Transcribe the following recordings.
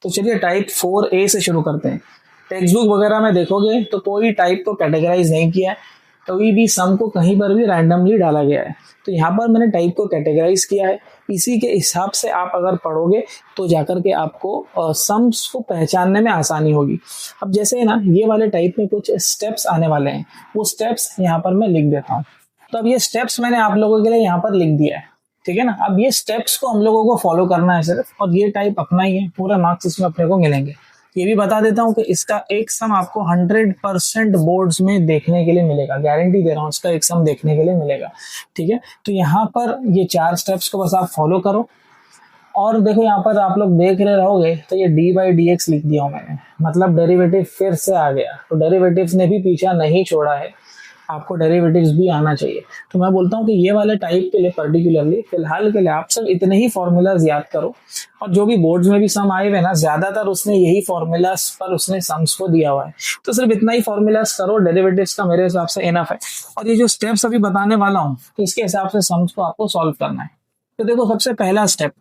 तो चलिए type 4A से शुरू करते हैं। टेक्स्ट बुक वगैरह में देखोगे तो कोई टाइप को कैटेगराइज नहीं किया है, कभी भी सम को कहीं पर भी रैंडमली डाला गया है। तो यहाँ पर मैंने टाइप को कैटेगराइज किया है, इसी के हिसाब से आप अगर पढ़ोगे तो जाकर के आपको सम्स को पहचानने में आसानी होगी। अब जैसे ना ये वाले टाइप में कुछ स्टेप्स आने वाले हैं, वो स्टेप्स यहाँ पर मैं लिख देता हूँ। तो अब ये स्टेप्स मैंने आप लोगों के लिए यहाँ पर लिख दिया है, ठीक है ना। अब ये स्टेप्स को हम लोगों को फॉलो करना है सिर्फ, और ये टाइप अपना ही है, पूरा मार्क्स इसमें अपने को मिलेंगे। ये भी बता देता हूँ कि इसका एक सम आपको 100% बोर्ड्स में देखने के लिए मिलेगा, गारंटी दे रहा हूँ, इसका एक सम देखने के लिए मिलेगा, ठीक है। तो यहाँ पर ये 4 स्टेप्स को बस आप फॉलो करो। और देखो यहाँ पर आप लोग देख रहे रहोगे तो ये d/dx लिख दिया हूँ मैंने, मतलब डेरिवेटिव फिर से आ गया। तो डेरिवेटिव्स ने भी पीछा नहीं छोड़ा है, आपको डेरिवेटिव्स भी आना चाहिए। तो मैं बोलता हूँ कि ये वाले टाइप के लिए पर्टिकुलरली फिलहाल के लिए आप सब इतने ही फॉर्मूलाज याद करो, और जो भी बोर्ड्स में भी सम आए हुए ना ज्यादातर उसने यही फॉर्मूलाज पर उसने सम्स को दिया हुआ है, तो सिर्फ इतना ही फॉर्मूलाज करो, डेरिवेटिव्स का मेरे हिसाब से इनफ है। और ये जो स्टेप्स अभी बताने वाला हूँ तो इसके हिसाब से सम्स को आपको सॉल्व करना है। तो देखो सबसे पहला step,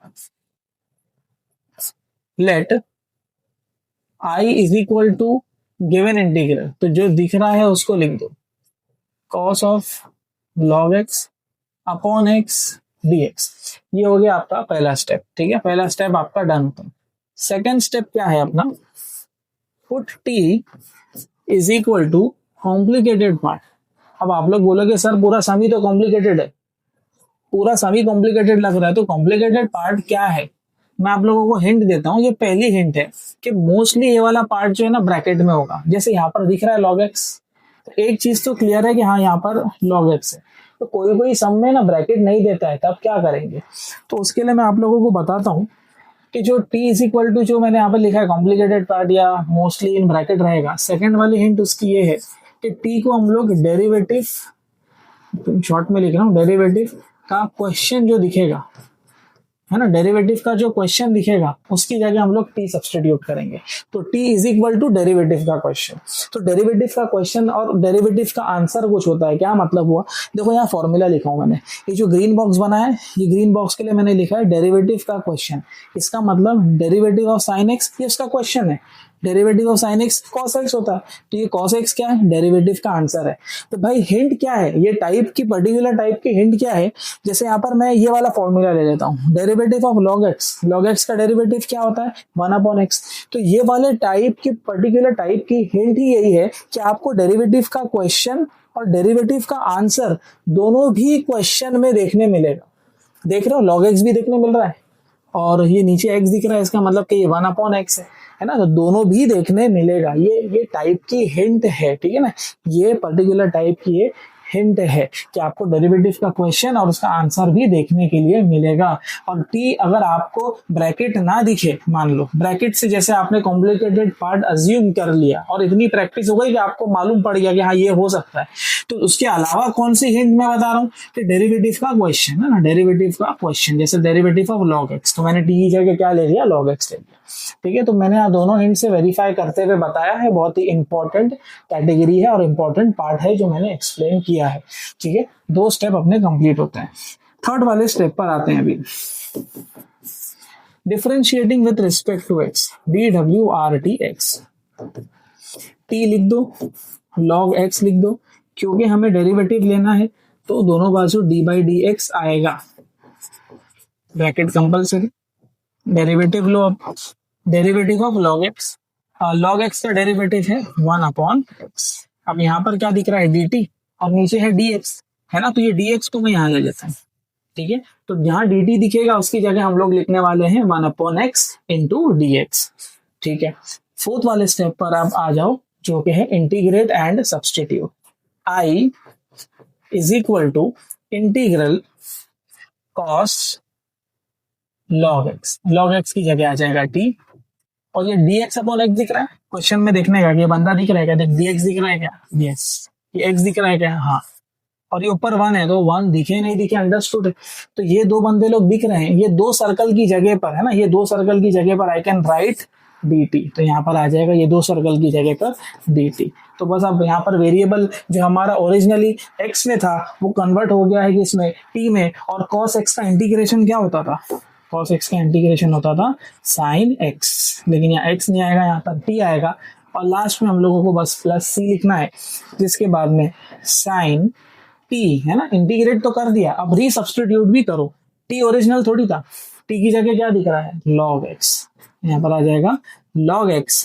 let I = given integral, तो जो दिख रहा है उसको लिख दो, cos of log x upon x dx। ये हो गया आपका पहला स्टेप, ठीक है। पहला स्टेप आपका डन होता है। सेकेंड स्टेप क्या है अपना, पुट t = कॉम्प्लिकेटेड पार्ट। अब आप लोग बोलोगे सर पूरा सम ही तो कॉम्प्लिकेटेड है, पूरा सम ही कॉम्प्लिकेटेड लग रहा है, तो कॉम्प्लिकेटेड पार्ट क्या है मैं आप लोगों को हिंट देता हूँ। ये पहली हिंट है कि मोस्टली ये वाला पार्ट जो है ना ब्रैकेट में होगा। जैसे यहाँ पर दिख रहा है log x, तो एक चीज तो क्लियर है कि हाँ यहाँ पर log x है। तो कोई कोई सम में ना ब्रैकेट नहीं देता है, तब क्या करेंगे, तो उसके लिए मैं आप लोगों को बताता हूँ कि जो t = जो मैंने यहाँ पर लिखा है कॉम्प्लिकेटेड पार्ट या मोस्टली इन ब्रैकेट रहेगा। सेकेंड वाली हिंट उसकी ये है कि t को हम लोग डेरिवेटिव, शॉर्ट में लिख रहा हूँ, डेरिवेटिव का क्वेश्चन जो दिखेगा है ना, डेरिवेटिव का जो क्वेश्चन दिखेगा उसकी जगह हम लोग t सब्स्टिट्यूट करेंगे। तो t = डेरिवेटिव का क्वेश्चन। तो डेरिवेटिव का क्वेश्चन और डेरिवेटिव का आंसर कुछ होता है, क्या मतलब हुआ, देखो यहाँ फॉर्मूला लिखा हूं मैंने, ये जो ग्रीन बॉक्स बना है, ये ग्रीन बॉक्स के लिए मैंने लिखा है डेरिवेटिव का क्वेश्चन। इसका मतलब डेरिवेटिव ऑफ sin x ये उसका क्वेश्चन है, derivative of sin x cos x होता है, तो ये cos x क्या है, डेरिवेटिव का आंसर है। तो भाई हिंट क्या है, ये टाइप की पर्टिकुलर टाइप की हिंट क्या है, जैसे यहाँ पर मैं ये वाला फॉर्मूला ले लेता हूँ, डेरिवेटिव ऑफ log x का डेरिवेटिव क्या होता है 1/x। तो ये वाले टाइप की पर्टिकुलर टाइप की हिंट ही यही है कि आपको डेरिवेटिव का क्वेश्चन और डेरिवेटिव का आंसर दोनों भी क्वेश्चन में देखने मिलेगा। देख रहे हो log x भी देखने मिल रहा है और ये नीचे x दिख रहा है, इसका मतलब कि ये 1/x है ना, तो दोनों भी देखने मिलेगा। ये टाइप की हिंट है, ठीक है ना, ये पर्टिकुलर टाइप की ये हिंट है कि आपको डेरिवेटिव का क्वेश्चन और उसका आंसर भी देखने के लिए मिलेगा। और t अगर आपको ब्रैकेट ना दिखे, मान लो ब्रैकेट से जैसे आपने कॉम्प्लिकेटेड पार्ट अज्यूम कर लिया और इतनी प्रैक्टिस हो गई कि आपको मालूम पड़ गया कि हाँ ये हो सकता है, तो उसके अलावा कौन सी हिंट मैं बता रहा हूँ कि डेरिवेटिव का क्वेश्चन है ना, डेरिवेटिव का क्वेश्चन, जैसे डेरिवेटिव ऑफ log x, तो मैंने t की जगह क्या ले लिया, log x ले लिया, ठीक है। तो मैंने यहाँ दोनों हिंट से वेरीफाई करते हुए बताया है, बहुत ही इंपॉर्टेंट कैटेगरी है और इंपॉर्टेंट पार्ट है जो मैंने एक्सप्लेन किया है, ठीक है। 2 स्टेप अपने कंप्लीट होते हैं। थर्ड वाले स्टेप पर आते हैं अभी, differentiating with respect to x, dwRTx। t लिख दो, log x लिख दो, क्योंकि हमें डेरिवेटिव लेना है तो दोनों बाजू d/dx आएगा, ब्रैकेट कंपल्सरी। डेरिवेटिव लो, अब derivative of log x, log x का डेरिवेटिव है 1/x। अब यहाँ पर क्या दिख रहा है, dt, और नीचे है dx, है ना, तो ये dx को मैं यहाँ ले लेता हूँ, ठीक है। तो जहाँ dt दिखेगा उसकी जगह हम लोग लिखने वाले हैं 1/x इंटू dx, ठीक है। फोर्थ वाले स्टेप पर आप आ जाओ जो कि है integrate and substitute. I = integral cos log x की जगह आ जाएगा t, और ये dx/x दिख रहा है क्वेश्चन में, देखने का ये बंदा दिख रहा है क्या, देख dx दिख रहा है क्या, यस, ये x दिख रहा है क्या, हाँ, और ये ऊपर 1 है तो 1 दिखे नहीं दिखे अंडरस्टूड। तो ये 2 बंदे लोग दिख रहे हैं, ये 2 सर्कल की जगह पर है ना, ये 2 सर्कल की जगह पर आई कैन राइट dt, तो यहाँ पर आ जाएगा ये 2 सर्कल की जगह पर dt। तो बस अब यहाँ पर वेरिएबल जो हमारा ओरिजिनली x में था वो कन्वर्ट हो गया है कि इसमें t में, और cos x का इंटीग्रेशन क्या होता था, cos x का इंटीग्रेशन होता था sin x, लेकिन यहाँ x नहीं आएगा, यहाँ पर t आएगा और लास्ट में हम लोगों को बस प्लस c लिखना है, जिसके बाद में sin t है ना, इंटीग्रेट तो कर दिया, अब रीसब्स्टिट्यूट भी करो, t ओरिजिनल थोड़ी था, t की जगह क्या दिख रहा है log x, यहाँ पर आ जाएगा log x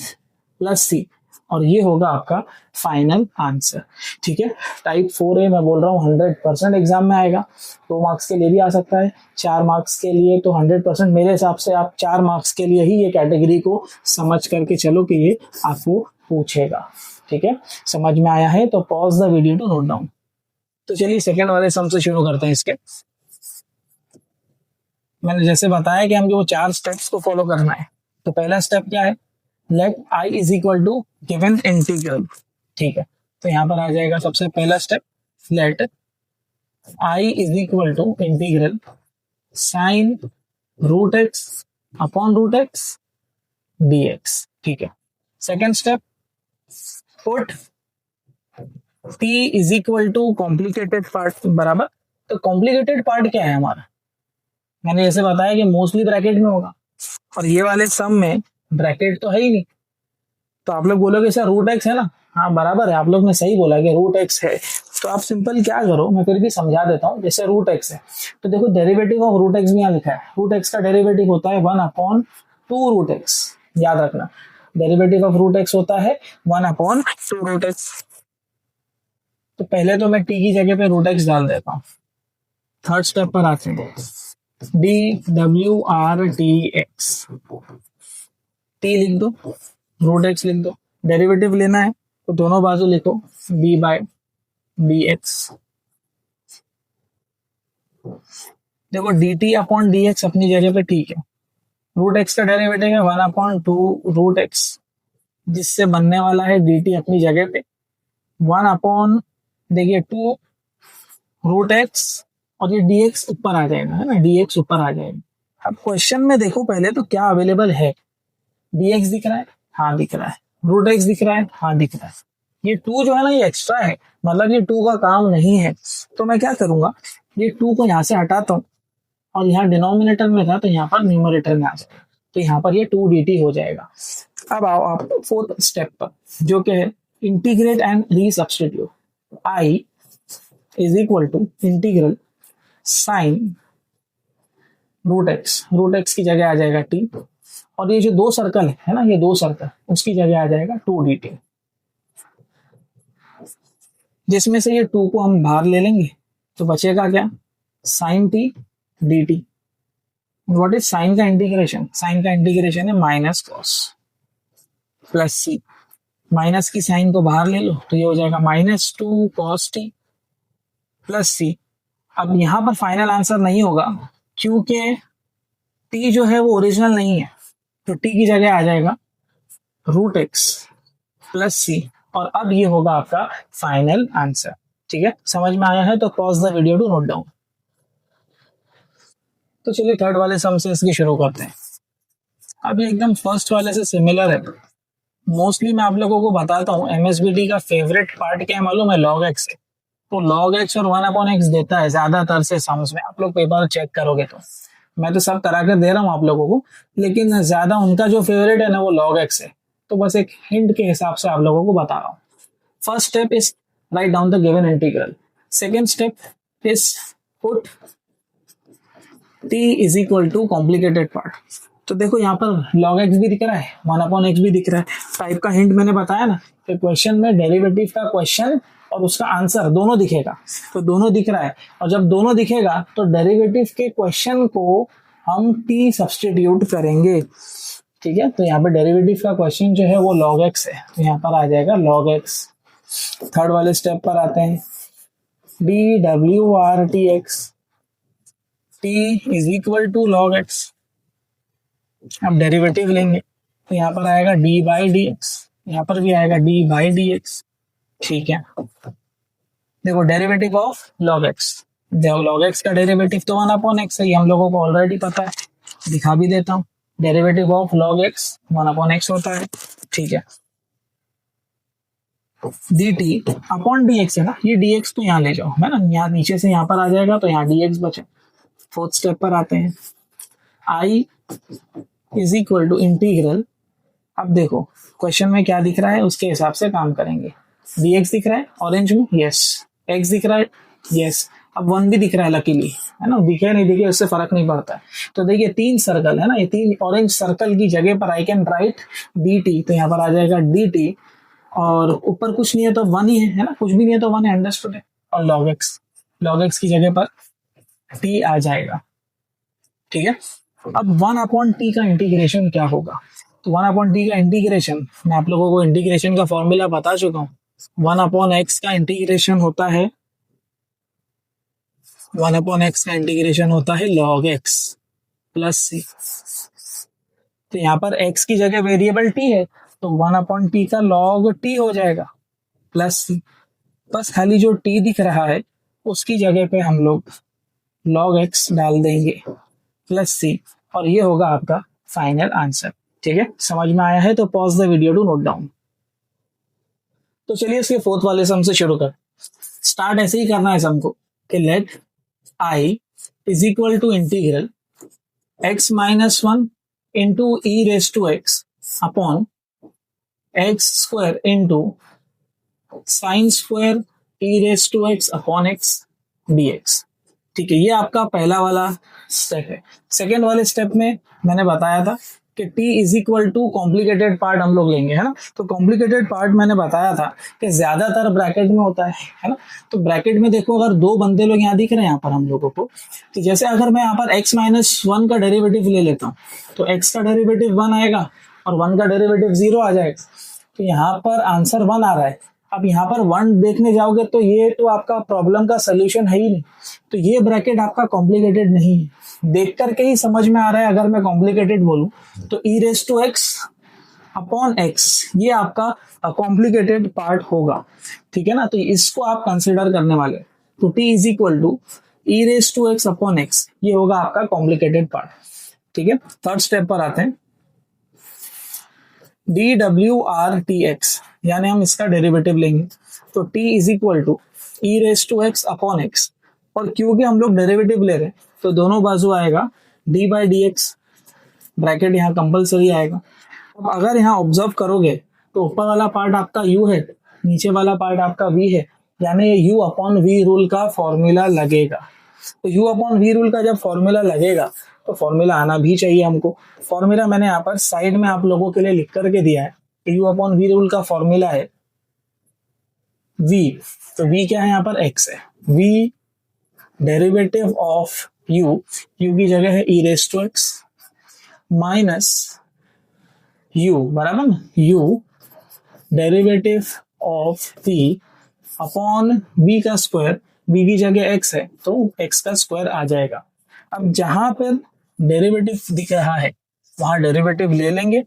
प्लस c और ये होगा आपका फाइनल आंसर। ठीक है, टाइप 4A मैं बोल रहा हूँ 100% एग्जाम में आएगा, 2 मार्क्स के लिए भी आ सकता है, 4 मार्क्स के लिए तो 100% मेरे हिसाब से आप 4 मार्क्स के लिए ही ये कैटेगरी को समझ करके चलो कि ये आपको पूछेगा। ठीक है, समझ में आया है तो pause the video to note down. तो चलिए सेकेंड वाले सम से शुरू करते हैं। इसके मैंने जैसे बताया कि हम जो 4 स्टेप्स को फॉलो करना है, तो पहला स्टेप क्या है, let i is equal to given integral. ठीक है, तो यहाँ पर आ जाएगा सबसे पहला step, let i is equal to integral sine root x upon root x dx। ठीक है, second step, put t is equal to complicated part बराबर, तो कॉम्प्लिकेटेड पार्ट क्या है हमारा, मैंने जैसे बताया कि मोस्टली ब्रैकेट में होगा और ये वाले सम में ब्रैकेट तो है ही नहीं, तो आप लोग बोलोगे सर रूट एक्स है ना, हाँ बराबर है, आप लोग ने सही बोला कि रूट एक्स है। तो आप सिंपल क्या करो, मैं फिर भी समझा देता हूँ, जैसे रूट एक्स है तो देखो डेरिवेटिव ऑफ रूट एक्स भी यहाँ लिखा है, रूट एक्स का डेरिवेटिव होता है 1/2 रूट एक्स, याद रखना डेरिवेटिव ऑफ रूट एक्स होता है 1/2 रूट एक्स। तो पहले तो मैं टी की जगह पे रूट एक्स डाल देता हूँ। थर्ड स्टेप पर आते हैं, DWRTX, टी लिख दो, रूट एक्स लिख दो, डेरिवेटिव लेना है तो दोनों बाजू लिखो b/dx। देखो dt अपॉन dx अपनी जगह पे ठीक है, रूट एक्स का डेरिवेटिव है 1/2 रूट एक्स, जिससे बनने वाला है dt अपनी जगह पे 1/, देखिए 2 रूट एक्स और ये dx ऊपर आ जाएगा, है ना, dx ऊपर आ जाएगा। अब क्वेश्चन में देखो पहले तो क्या अवेलेबल है, dx दिख रहा है, हाँ दिख रहा है, रूट एक्स दिख रहा है, हाँ दिख रहा है, ये 2 जो है ना ये एक्स्ट्रा है, मतलब ये 2 का काम नहीं है, तो मैं क्या करूंगा, ये 2 को यहाँ से हटाता हूँ और यहाँ डिनोमिनेटर में था तो यहाँ पर न्यूमरेटर में आ जाएगा, तो यहाँ पर ये 2dt हो जाएगा। अब आओ आप फोर्थ स्टेप पर, जो कि है integrate and resubstitute. i is equal to integral sine root x की जगह आ जाएगा t, और ये जो 2 सर्कल है ना, ये 2 सर्कल, उसकी जगह आ जाएगा 2dt, जिसमें से ये 2 को हम बाहर ले लेंगे तो बचेगा क्या, sine t dt। What is sine का इंटीग्रेशन, साइन का इंटीग्रेशन है minus cos plus c, minus की साइन को बाहर ले लो तो ये हो जाएगा -2 cos t प्लस सी। अब यहाँ पर फाइनल आंसर नहीं होगा क्योंकि t जो है वो ओरिजिनल नहीं है, तो t की जगह आ जाएगा रूट एक्स प्लस सी, और अब ये होगा आपका फाइनल आंसर। ठीक है, समझ में आया है तो pause the video to note down. तो चलिए थर्ड वाले सम से इसकी शुरू करते हैं। अभी एकदम फर्स्ट वाले से सिमिलर है, मोस्टली मैं आप लोगों को बताता हूँ MSBT का फेवरेट पार्ट क्या है मालूम है, log x है, तो log x और 1/x देता है ज्यादातर से सम्स में, आप लोग पेपर चेक करोगे तो मैं तो सब करा कर दे रहा हूँ आप लोगों को, लेकिन ज्यादा उनका जो फेवरेट है ना वो log x है, तो बस एक हिंट के हिसाब से आप लोगों को बता रहा हूँ। First step is write down the given integral, second step is put t is equal to complicated part. तो देखो यहाँ पर log x भी दिख रहा है, 1/x भी दिख रहा है, टाइप का हिंट मैंने बताया ना कि क्वेश्चन में डेरिवेटिव का क्वेश्चन और उसका आंसर दोनों दिखेगा, तो दोनों दिख रहा है, और जब दोनों दिखेगा तो डेरिवेटिव के क्वेश्चन को हम t सब्सटीट्यूट करेंगे। ठीक है, तो यहाँ पर डेरिवेटिव का क्वेश्चन जो है वो log x है, तो यहाँ पर आ जाएगा log x। थर्ड वाले स्टेप पर आते हैं, DWRTX, t is equal to log x। अब डेरिवेटिव लेंगे तो यहाँ पर आएगा d/dx, यहाँ पर भी आएगा d/dx। ठीक है, देखो डेरिवेटिव ऑफ log x, देखो log x का डेरिवेटिव तो 1/x है, ये हम लोगों को ऑलरेडी पता है, दिखा भी देता हूँ, derivative of log x 1/x होता है। ठीक है, dt अपॉन dx है ना, ये dx तो यहाँ ले जाओ, है ना, यहाँ नीचे से यहाँ पर आ जाएगा तो यहाँ dx बचे। फोर्थ स्टेप पर आते हैं, आई इज इक्वल टू इंटीग्रल, अब देखो क्वेश्चन में क्या दिख रहा है उसके हिसाब से काम करेंगे। dx दिख रहा है ऑरेंज में, यस। x दिख रहा है, यस। अब 1 भी दिख रहा है लकीली, है ना, दिखे नहीं दिखे उससे फर्क नहीं पड़ता है। तो देखिए 3 सर्कल है ना, ये 3 ऑरेंज सर्कल की जगह पर आई कैन राइट dt, तो यहाँ पर आ जाएगा dt, और ऊपर कुछ नहीं है तो 1 ही है ना, कुछ भी नहीं है तो 1 है, अंडरस्टूड है। और log x की जगह पर t आ जाएगा, ठीक है। अब 1/t का इंटीग्रेशन क्या होगा, तो 1/t का इंटीग्रेशन, मैं आप लोगों को इंटीग्रेशन का फॉर्मूला बता चुका हूँ। 1/x का इंटीग्रेशन होता है, 1/x का इंटीग्रेशन होता है log x प्लस c। तो यहाँ पर x की जगह वेरिएबल t है, तो 1/t का log t हो जाएगा प्लस c। बस खाली जो t दिख रहा है उसकी जगह पे हम लोग log x डाल देंगे प्लस c, और ये होगा आपका फाइनल आंसर, ठीक है। समझ में आया है तो pause the video to note down. तो चलिए इसके फोर्थ वाले सम से शुरू कर। स्टार्ट ऐसे ही करना है सम को कि let I is equal to integral x minus 1 into e raise to x upon x square into sine square e raise to x upon x dx, ठीक है। ये आपका पहला वाला स्टेप है। सेकेंड वाले स्टेप में मैंने बताया था कि t is equal to complicated part हम लोग लेंगे, है ना। तो कॉम्प्लिकेटेड पार्ट मैंने बताया था कि ज्यादातर ब्रैकेट में होता है ना। तो ब्रैकेट में देखो अगर 2 बंदे लोग यहाँ दिख रहे हैं यहाँ पर हम लोगों को, तो जैसे अगर मैं यहाँ पर x माइनस 1 का डेरिवेटिव ले लेता हूँ तो x का डेरिवेटिव 1 आएगा और 1 का डेरिवेटिव 0 आ जाएगा। तो यहाँ पर आंसर 1 आ रहा है। अब यहाँ पर 1 देखने जाओगे तो ये तो आपका प्रॉब्लम का सोल्यूशन है ही नहीं, तो ये ब्रैकेट आपका कॉम्प्लिकेटेड नहीं है। देख करके ही समझ में आ रहा है, अगर मैं कॉम्प्लिकेटेड बोलूं तो e raise to x upon x ये आपका कॉम्प्लिकेटेड पार्ट होगा, ठीक है ना। तो इसको आप कंसिडर करने वाले, तो t is equal to e raise to x upon x, ये होगा आपका कॉम्प्लिकेटेड पार्ट, ठीक है। थर्ड स्टेप पर आते हैं, डी डब्ल्यू आर टी एक्स, यानी हम इसका डेरिवेटिव लेंगे। तो t is equal to e raise to x upon x, और क्योंकि हम लोग डेरिवेटिव ले रहे हैं तो दोनों बाजू आएगा d by D x, bracket यहाँ कंपलसरी आएगा। अब अगर यहाँ ऑब्जर्व करोगे तो ऊपर वाला पार्ट आपका u है, नीचे वाला पार्ट आपका v है, यानी ये u अपॉन v रूल का फॉर्मूला लगेगा। तो u अपॉन v रूल का जब फॉर्मूला लगेगा तो फॉर्मूला आना भी चाहिए हमको। फॉर्मूला मैंने यहाँ पर साइड में आप लोगों के लिए लिख करके दिया है कि u अपॉन v रूल का फॉर्मूला है v, तो v क्या है यहाँ पर x है, v derivative of u, u की जगह है e raise to x minus u बराबर ना, u derivative of v upon v का स्क्वायर, v की जगह x है तो x का स्क्वायर आ जाएगा। अब जहां पर डेरिवेटिव दिख रहा है वहां डेरिवेटिव ले लेंगे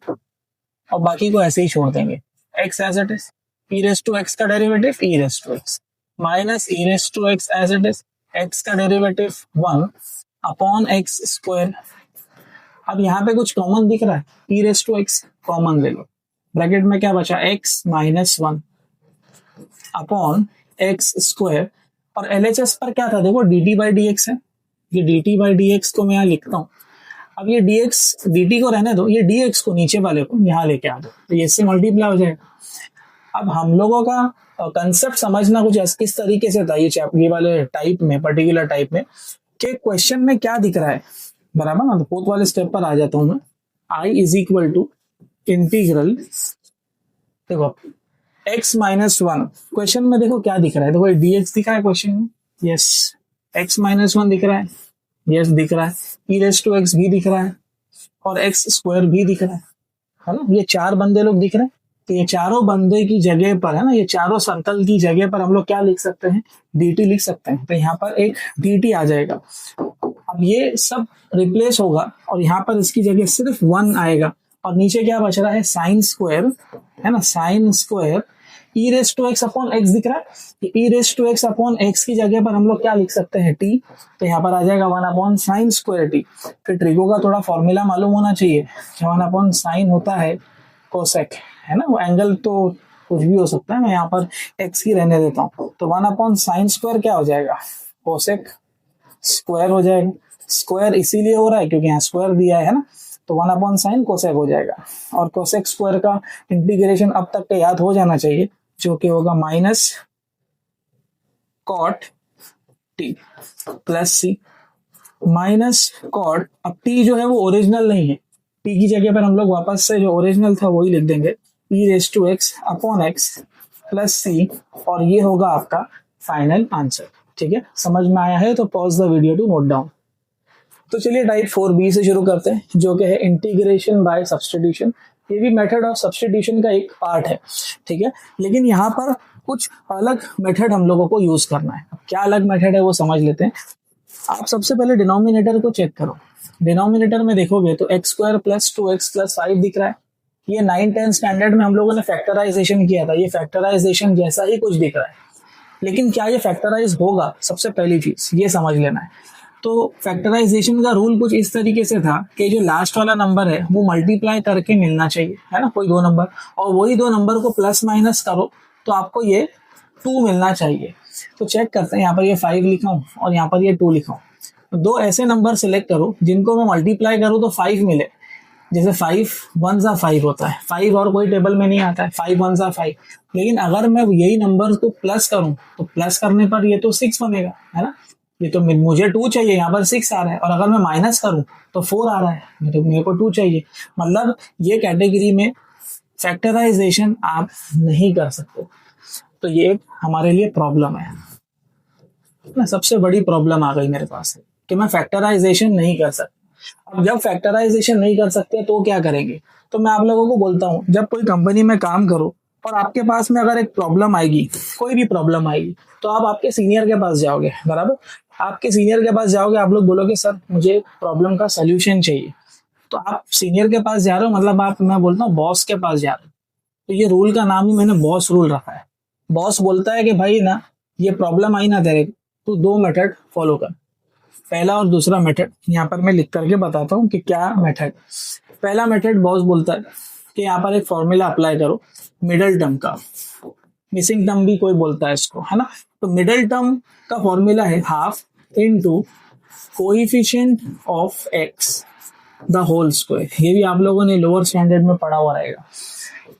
और बाकी को ऐसे ही छोड़ देंगे, x as it is, e raise to x का derivative e raise to x minus e raise to x as it is, x का डेरिवेटिव 1 अपॉन x स्क्वायर। अब यहाँ पे कुछ कॉमन दिख रहा है, e raise to x common ले लो, ब्रैकेट में क्या बचा x minus 1 upon x square, और LHS पर क्या था देखो dt बाई डी एक्स है, ये dt बाई डी एक्स को मैं यहाँ लिखता हूँ। अब ये dx dt को रहने दो, ये dx को नीचे वाले को यहाँ लेके आ दो, तो ये इससे मल्टीप्लाई हो जाएगा। अब हम लोगों का कंसेप्ट समझना कुछ किस तरीके से था ये वाले टाइप में, पर्टिकुलर टाइप में, कि क्वेश्चन में क्या दिख रहा है, बराबर ना। तो फोर्थ वाले स्टेप पर आ जाता हूं मैं, i is equal to integral, देखो x माइनस 1, क्वेश्चन में देखो क्या दिख रहा है, देखो dx दिख रहा है क्वेश्चन में, यस। x माइनस 1 दिख रहा है, यस दिख रहा है। e रेस टू x भी दिख रहा है और x स्क्वायर भी दिख रहा है ना। ये 4 बंदे लोग दिख रहे हैं, तो ये चारों बंदे की जगह पर, है ना, ये चारों सर्कल की जगह पर हम लोग क्या लिख सकते हैं, dt लिख सकते हैं। तो यहाँ पर एक dt आ जाएगा। अब ये सब रिप्लेस होगा और यहाँ पर इसकी जगह सिर्फ 1 आएगा, और नीचे क्या बच रहा है, साइन स्क्वायर, है ना, sine square e raise to x upon x दिख रहा है, e raise to x upon x की जगह पर हम लोग क्या लिख सकते हैं, टी, तो यहाँ पर आ जाएगा 1 अपॉन साइन स्क्वायर टी। फिर ट्रिगो का थोड़ा फॉर्मूला मालूम होना चाहिए, 1 अपॉन साइन होता है कोसेक, है ना, वो एंगल तो कुछ भी हो सकता है, मैं यहाँ पर एक्स ही रहने देता हूँ। तो 1 अपॉन साइन स्क्वायर क्या हो जाएगा, कोसेक स्क्वायर हो जाएगा, स्क्वायर इसीलिए हो रहा है क्योंकि यहाँ स्क्वायर दिया है ना, तो 1/sin कोसेक हो जाएगा। और कोसेक स्क्वायर का इंटीग्रेशन अब तक का याद हो जाना चाहिए, जो कि होगा minus cot T plus c minus cot. अब टी जो है वो ओरिजिनल नहीं है, टी की जगह पर हम लोग वापस से जो ओरिजिनल था वही लिख देंगे, e⁻x/x प्लस सी, और ये होगा आपका फाइनल आंसर। ठीक है, समझ में आया है तो pause the video to note down. तो चलिए टाइप 4b से शुरू करते हैं, जो कि है इंटीग्रेशन बाय सब्स्टिट्यूशन। ये भी मेथड ऑफ सब्स्टिट्यूशन का एक पार्ट है। ठीक है, लेकिन यहाँ पर कुछ अलग मेथड हम लोगों को यूज करना है। अब क्या अलग मेथड है वो समझ लेते हैं। आप सबसे पहले डिनोमिनेटर को चेक करो। डिनोमिनेटर में देखोगे तो x² + 2x + 5 दिख रहा है। ये 9-10 स्टैंडर्ड में हम लोगों ने फैक्टराइजेशन किया था, ये फैक्टराइजेशन जैसा ही कुछ दिख रहा है, लेकिन क्या ये फैक्टराइज होगा, सबसे पहली चीज ये समझ लेना है। तो फैक्टराइजेशन का रूल कुछ इस तरीके से था कि जो लास्ट वाला नंबर है वो मल्टीप्लाई करके मिलना चाहिए, है ना, कोई दो नंबर, और वही दो नंबर को प्लस माइनस करो तो आपको ये 2 मिलना चाहिए। तो चेक करते हैं, यहाँ पर ये 5 लिखा हूँ और यहाँ पर ये 2 लिखा हूँ। दो ऐसे नंबर सिलेक्ट करो जिनको मैं मल्टीप्लाई करूँ तो 5 मिले। जैसे 5 1 सा 5 होता है, 5 और कोई टेबल में नहीं आता है, 5 1 सा 5। लेकिन अगर मैं यही नंबर को प्लस करूं तो प्लस करने पर ये तो 6 बनेगा, है ना। ये तो मुझे 2 चाहिए, यहाँ पर 6 आ रहा है, और अगर मैं माइनस करूं तो 4 आ रहा है, तो मेरे को 2 चाहिए। मतलब ये कैटेगरी में फैक्टराइजेशन आप नहीं कर सकते, तो ये एक हमारे लिए प्रॉब्लम है ना। सबसे बड़ी प्रॉब्लम आ गई मेरे पास कि मैं फैक्टराइजेशन नहीं कर सकता। अब जब फैक्टराइजेशन नहीं कर सकते तो क्या करेंगे, तो मैं आप लोगों को बोलता हूँ, जब कोई कंपनी में काम करो और आपके पास में अगर एक प्रॉब्लम आएगी, कोई भी प्रॉब्लम आएगी, तो आप आपके सीनियर के पास जाओगे, बराबर। आपके सीनियर के पास जाओगे, आप लोग बोलोगे सर मुझे प्रॉब्लम का सोल्यूशन चाहिए। तो आप सीनियर के पास जा रहे हो, मतलब आप, मैं बोलता हूँ, बॉस के पास जा रहे हो। तो ये रूल का नाम ही मैंने बॉस रूल रखा है। बॉस बोलता है कि भाई ना, ये प्रॉब्लम आई ना तेरे, तो 2 मेथड फॉलो कर। पहला और दूसरा मेथड यहाँ पर मैं लिख करके बताता हूँ कि क्या मेथड। पहला मेथड बॉस बोलता है कि यहाँ पर एक फॉर्मूला अप्लाई करो मिडल टर्म का, मिसिंग टर्म भी कोई बोलता है इसको, है ना। तो मिडल टर्म का फॉर्मूला है half into coefficient of x the whole square. ये भी आप लोगों ने लोअर स्टैंडर्ड में पढ़ा हुआ रहेगा।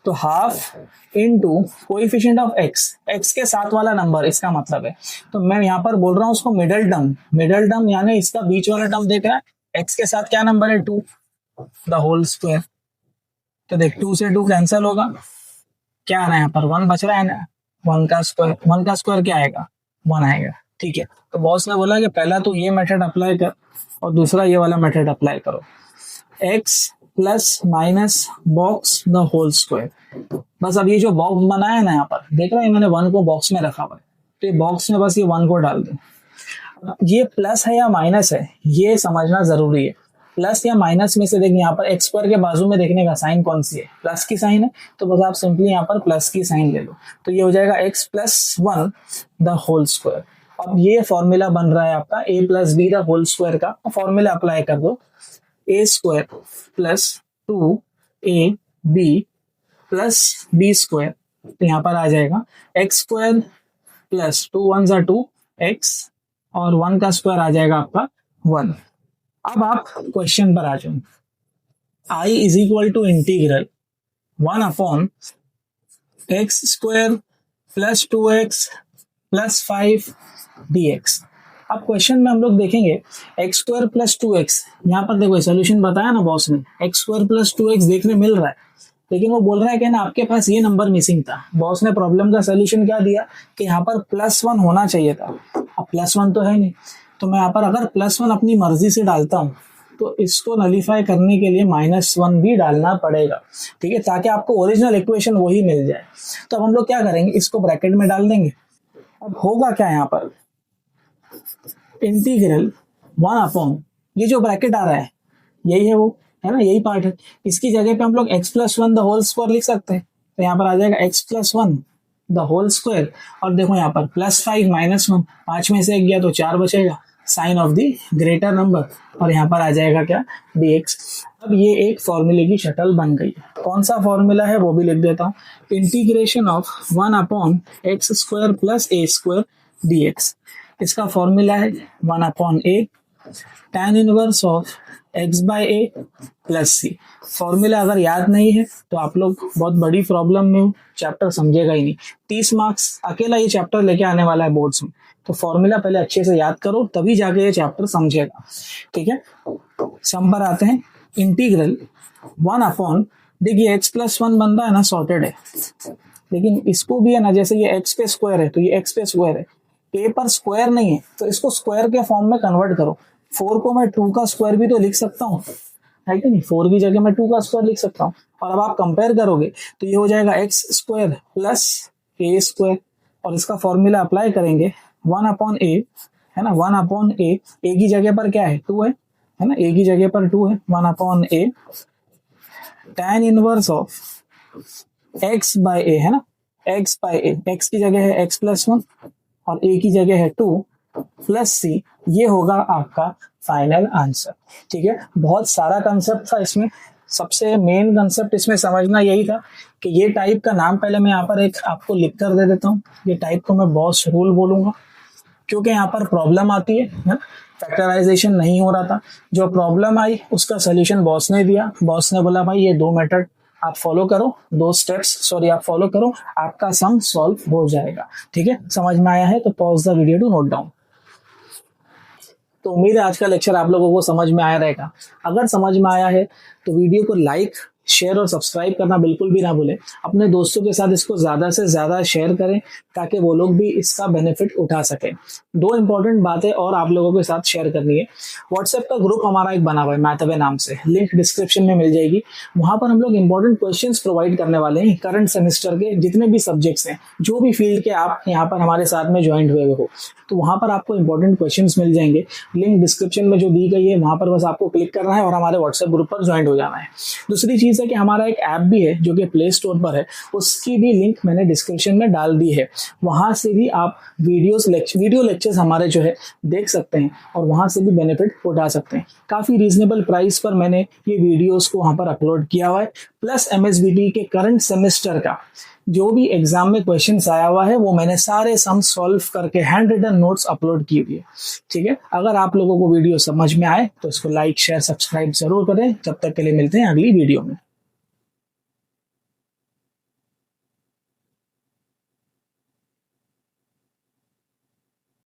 तो half into coefficient of x, x के साथ वाला नंबर इसका मतलब है। तो मैं यहाँ पर बोल रहा हूँ उसको मिडल टर्म। मिडल टर्म यानी इसका बीच वाला टर्म देख रहा है, एक्स के साथ क्या नंबर है, 2 द होल स्क्वायर। तो देख 2 से 2 कैंसिल होगा, क्या आ रहा है यहाँ पर, 1 बच रहा है ना। 1 का स्क्वायर, 1 का स्क्वायर क्या आएगा, 1 आएगा। ठीक है, तो बॉस ने बोला कि पहला तो ये मेथड अप्लाई कर और दूसरा ये वाला मेथड अप्लाई करो, x plus minus box the whole square. बस अब ये जो बॉक्स बनाया है ना, यहाँ पर देख रहे हैं मैंने 1 को बॉक्स में रखा हुआ है, तो ये बॉक्स में बस ये 1 को डाल दो। ये प्लस है या माइनस है ये समझना जरूरी है। प्लस या माइनस में से देखिए, यहाँ पर एक्स स्क्वायर के बाजू में देखने का साइन कौन सी है, प्लस की साइन है, तो बस आप सिंपली यहाँ पर प्लस की साइन ले लो। तो ये हो जाएगा x plus 1 the whole square. अब ये फॉर्मूला बन रहा है आपका a plus b the whole square का। फॉर्मूला अप्लाई कर दो, a square plus 2ab plus b square. तो यहाँ पर आ जाएगा एक्स स्क्वायर प्लस 2 1 ज़ा 2 एक्स, और 1 का स्क्वायर आ जाएगा आपका 1। अब आप क्वेश्चन पर आ जाओ। I is equal to integral 1/x square plus 2x plus 5 dx। अब क्वेश्चन में हम लोग देखेंगे एक्स स्क्वायर प्लस 2x, यहाँ पर देखो सोल्यूशन बताया ना बॉस ने, एक्स स्क्वायर प्लस 2x देखने मिल रहा है, लेकिन वो बोल रहा है कि ना आपके पास ये नंबर मिसिंग था। बॉस ने प्रॉब्लम का सोल्यूशन क्या दिया कि यहाँ पर +1 होना चाहिए था। अब +1 तो है नहीं, तो मैं यहाँ पर अगर +1 अपनी मर्जी से डालता हूँ तो इसको नलीफाई करने के लिए -1 भी डालना पड़ेगा, ठीक है, ताकि आपको ओरिजिनल इक्वेशन वही मिल जाए। तो अब हम लोग क्या करेंगे, इसको ब्रैकेट में डाल देंगे। अब होगा क्या, यहाँ पर इंटीग्रल 1 ये जो ब्रैकेट आ रहा है यही है, वो है ना, यही पार्ट है। इसकी जगह पे हम लोग x plus 1 the whole square लिख सकते हैं। तो यहाँ पर आ जाएगा x plus 1 the whole square, और देखो यहाँ पर +5 -1, 5 में से 1 गया तो 4 बचेगा, sign of the greater number, और यहाँ पर आ जाएगा क्या, dx। अब ये एक फॉर्मूले की शक्ल बन गई। कौन सा फॉर्मूला है वो भी लिख देता हूँ, integration of 1/x² plus a² dx। इसका फॉर्मूला है 1/a tan inverse of x by a plus c. Formula अगर याद नहीं है तो आप लोग बहुत बड़ी प्रॉब्लम में हो, चैप्टर समझेगा ही नहीं। 30 मार्क्स अकेला ये चैप्टर लेके आने वाला है बोर्ड्स में, तो फॉर्मूला पहले अच्छे से याद करो तभी जाके ये चैप्टर समझेगा। ठीक है, सम पर आते हैं। इंटीग्रल 1 अपॉन, देखिए x प्लस 1 बन रहा है ना, सॉर्टेड है, लेकिन इसको भी है ना, जैसे ये x पे स्क्वायर है तो ये x पे स्क्वायर है, a पर स्क्वायर नहीं है तो इसको स्क्वायर के फॉर्म में कन्वर्ट करो। 4 को मैं 2 का स्क्वायर भी तो लिख सकता हूँ, है कि नहीं, 4 की जगह मैं 2 का स्क्वायर लिख सकता हूँ। और अब आप कंपेयर करोगे तो ये हो जाएगा x square plus a square, और इसका फॉर्मूला अप्लाई करेंगे 1 अपॉन a, है ना, 1 अपॉन a, a की जगह पर क्या है, 2 है ना, a की जगह पर 2 है, 1 upon a tan inverse of x by a, है ना, x बाय a, x की जगह है x प्लस 1 और a की जगह है 2 प्लस c, ये होगा आपका फाइनल आंसर। ठीक है, बहुत सारा कंसेप्ट था इसमें, सबसे मेन कंसेप्ट इसमें समझना यही था कि ये टाइप का नाम पहले मैं यहाँ पर एक आपको लिख कर दे देता हूँ। ये टाइप को मैं बॉस रूल बोलूंगा, क्योंकि यहाँ पर प्रॉब्लम आती है, फैक्टराइजेशन नहीं हो रहा था, जो प्रॉब्लम आई उसका सोल्यूशन बॉस ने दिया। बॉस ने बोला भाई ये 2 मेथड आप फॉलो करो, 2 स्टेप्स सॉरी आप फॉलो करो, आपका सम सॉल्व हो जाएगा। ठीक है, समझ में आया है तो pause the video to note down. तो उम्मीद है आज का लेक्चर आप लोगों को समझ में आया रहेगा। अगर समझ में आया है तो वीडियो को लाइक, शेयर और सब्सक्राइब करना बिल्कुल भी ना भूलें। अपने दोस्तों के साथ इसको ज्यादा से ज्यादा शेयर करें ताकि वो लोग भी इसका बेनिफिट उठा सकें। 2 इंपॉर्टेंट बातें और आप लोगों के साथ शेयर करनी है। व्हाट्सएप का ग्रुप हमारा एक बना हुआ है मैथवे नाम से, लिंक डिस्क्रिप्शन में मिल जाएगी। वहां पर हम लोग इंपॉर्टेंट क्वेश्चंस प्रोवाइड करने वाले हैं करंट सेमेस्टर के, जितने भी सब्जेक्ट्स हैं, जो भी फील्ड के आप यहाँ पर हमारे साथ में ज्वाइंट हुए हो, तो वहां पर आपको इंपॉर्टेंट क्वेश्चंस मिल जाएंगे। लिंक डिस्क्रिप्शन में जो दी गई है वहां पर बस आपको क्लिक करना है और हमारे व्हाट्सएप ग्रुप पर ज्वाइंट हो जाना है। दूसरी चीज है कि हमारा एक ऐप भी है जो कि प्ले स्टोर पर है, उसकी भी लिंक मैंने डिस्क्रिप्शन में डाल दी है। वहां से भी आप वीडियो लेक्चर्स हमारे जो है देख सकते हैं और वहां से भी बेनिफिट उठा सकते हैं। काफी रीजनेबल प्राइस पर मैंने ये वीडियोस को वहां पर अपलोड किया हुआ है। प्लस एमएसबीटी के करंट सेमेस्टर का जो भी एग्जाम में क्वेश्चंस आया हुआ है वो मैंने सारे सम सॉल्व करके हैंड रिटन नोट्स अपलोड किए हुए। ठीक है, अगर आप लोगों को वीडियो समझ में आए तो इसको लाइक, शेयर, सब्सक्राइब जरूर करें। जब तक के लिए मिलते हैं अगली वीडियो में।